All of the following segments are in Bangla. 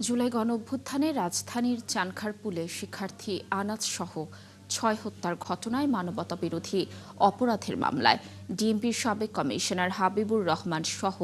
জুলাই গণঅভ্যুত্থানে রাজধানীর চানখারপুলে শিক্ষার্থী আনাজ সহ ৬ হত্যার ঘটনায় মানবতাবিরোধী অপরাধের মামলায় ডিএমপির সাবেক কমিশনার হাবিবুর রহমান সহ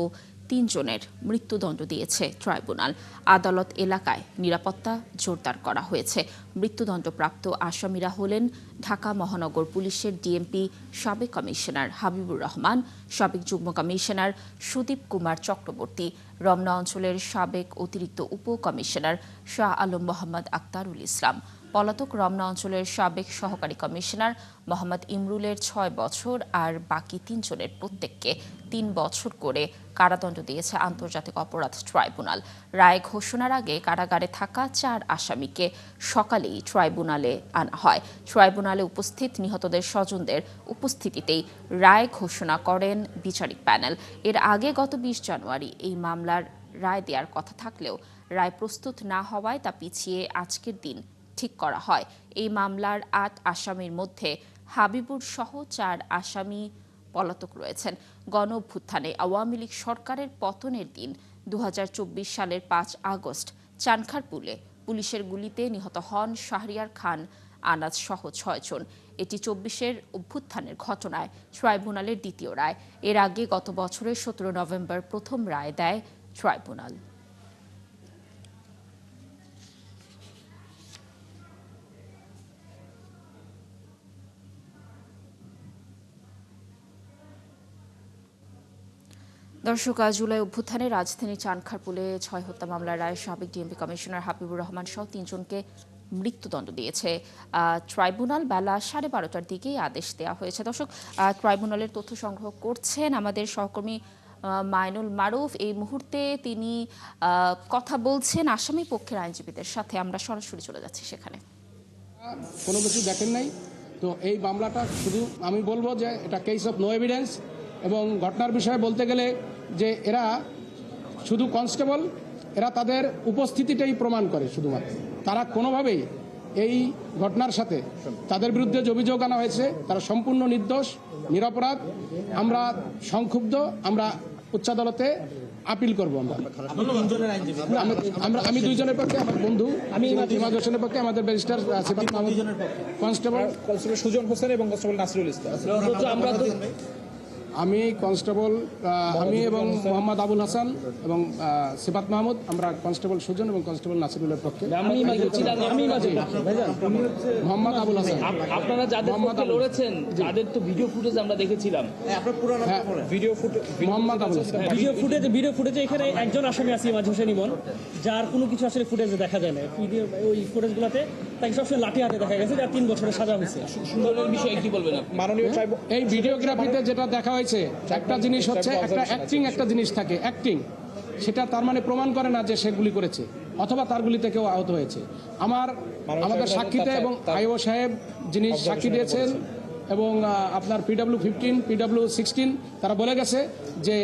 ৩ জনের মৃত্যুদণ্ড দিয়েছে ট্রাইব্যুনাল। আদালত এলাকায় নিরাপত্তা জোরদার করা হয়েছে। মৃত্যুদণ্ডপ্রাপ্ত আসামিরা হলেন ঢাকা মহানগর পুলিশের ডিএমপি সাবেক কমিশনার হাবিবুর রহমান, সাবেক যুগ্ম কমিশনার সুদীপ কুমার চক্রবর্তী, রমনা অঞ্চলের সাবেক অতিরিক্ত উপ কমিশনার শাহ আলম মোহাম্মদ আক্তারুল ইসলাম, পলাতক রমনা অঞ্চলের সাবেক সহকারী কমিশনার মোহাম্মদ ইমরুলের ৬ বছর আর বাকি ৩ জনের প্রত্যেককে ৩ বছর করে কারাদণ্ড দিয়েছে আন্তর্জাতিক অপরাধ ট্রাইব্যুনাল। রায় ঘোষণার আগে কারাগারে থাকা ৪ আসামিকে সকালেই ট্রাইব্যুনালে আনা হয়। ট্রাইব্যুনালে উপস্থিত নিহতদের স্বজনদের উপস্থিতিতেই রায় ঘোষণা করেন বিচারিক প্যানেল। এর আগে গত ২০ জানুয়ারি এই মামলার রায় দেওয়ার কথা থাকলেও রায় প্রস্তুত না হওয়ায় তা পিছিয়ে আজকের দিন ঠিক করা হয়। এই মামলার ৮ আসামির মধ্যে হাবিবুর সহ ৪ আসামি পলাতক রয়েছেন। গণঅভ্যুত্থানে আওয়ামী লীগ সরকারের পতনের দিন ২০২৪ সালের ৫ আগস্ট চানখারপুলে পুলিশের গুলিতে নিহত হন শাহরিয়ার খান আনাজ সহ ৬ জন। এটি ২৪-এর অভ্যুত্থানের ঘটনায় ট্রাইব্যুনালের দ্বিতীয় রায়। এর আগে গত বছরের ১৭ নভেম্বর প্রথম রায় দেয় ট্রাইব্যুনাল। দর্শক, জুলাই অভ্যুত্থানে রাজধানীর চানখারপুলে ৬ হত্যা মামলার রায়ে সাবেক ডিএমপি কমিশনার হাবিবুর রহমান সহ ৩ জনকে মৃত্যুদণ্ড দিয়েছে ট্রাইব্যুনাল। বেলা ১২:৩০টার দিকেই আদেশ দেওয়া হয়েছে। দর্শক, ট্রাইব্যুনালের তথ্য সংগ্রহ করছেন আমাদের সহকর্মী মাইনুল মারুফ। এই মুহূর্তে তিনি কথা বলছেন আসামি পক্ষের আইনজীবীদের সাথে। আমরা সরাসরি চলে যাচ্ছি সেখানে। কোনো কিছু দেখেন নাই, তো এই মামলাটা শুধু আমি বলবো যে এটা কেস অফ নো এভিডেন্স। এবং ঘটনার বিষয়ে বলতে গেলে যে এরা শুধু কনস্টেবল, এরা তাদের উপস্থিতিটাই প্রমাণ করে শুধুমাত্র। তারা কোনোভাবেই এই ঘটনার সাথে তাদের বিরুদ্ধে যে অভিযোগ আনা হয়েছে তারা সম্পূর্ণ নির্দোষ, নিরপরাধ। আমরা সংক্ষুব্ধ, আমরা উচ্চ আদালতে আপিল করবো। আমি 2 জনের পক্ষে, আমার বন্ধু ইমাদ হোসেনের পক্ষে, আমাদের ব্যারিস্টার সিফাত মাহমুদ, কনস্টেবল সুজন হোসেন এবং কনস্টেবল নাসিরুল ইসলাম। আমি কনস্টেবল, আমি এবং মোহাম্মদ আবুল হাসান এবং সিফাত মাহমুদ, আমরা কনস্টেবল সুজন এবং কনস্টেবল নাসিরুলের পক্ষে। মোহাম্মদ আবুল হাসান। আপনারা যাদের পক্ষে লড়েছেন, যাদের তো ভিডিও ফুটেজ আমরা দেখেছিলাম, মোহাম্মদ আবুল হাসান। ভিডিও ফুটেজে এখানে একজন আসামি আছে ইমাদ হোসেন ইমন, যার কোনো কিছু আসলে ফুটেজে দেখা যায় না। ওই ফুটেজগুলোতে তাকে সবসময় লাঠি হাতে দেখা গেছে, যার 3 বছরের সাজা হয়েছে। সুন্দরের বিষয়ে কি বলবেন মাননীয় এই ভিডিওগ্রাফিতে যেটা দেখা হয়েছে, একটা জিনিস হচ্ছে একটা অ্যাক্টিং, একটা জিনিস থাকে অ্যাক্টিং, সেটা তার মানে প্রমাণ করে না যে সে গুলি করেছে অথবা তার গুলিতে কেউ আহত হয়েছে। আমাদের সাক্ষীতে এবং আইও সাহেব যিনি সাক্ষী দিয়েছেন এবং আপনার PW15, PW16 তারা বলে গেছে যে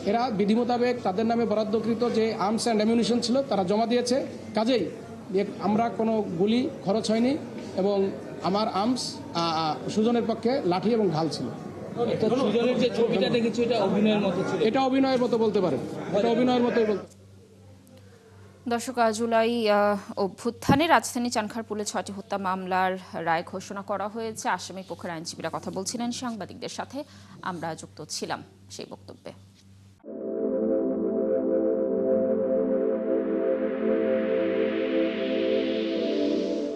এরা বিধি মোতাবেক তাদের নামে বরাদ্দকৃত যে আর্মস অ্যান্ড অ্যামিউনিশন ছিল তারা জমা দিয়েছে। কাজেই আমরা কোনো গুলি খরচ হয়নি এবং আমার আর্মস সুজনের পক্ষে লাঠি এবং ঢাল ছিল। এটা অভিনয়ের মতো বলতে পারেন, এটা অভিনয়ের মতোই বলতে। দর্শক, জুলাই অভ্যুত্থানে রাজধানী চানখারপুলে ৬টি হত্যা মামলার রায় ঘোষণা করা হয়েছে। আসামি পক্ষের আইনজীবীরা কথা বলছিলেন সাংবাদিকদের সাথে। আমরা যুক্ত ছিলাম সেই বক্তব্যে।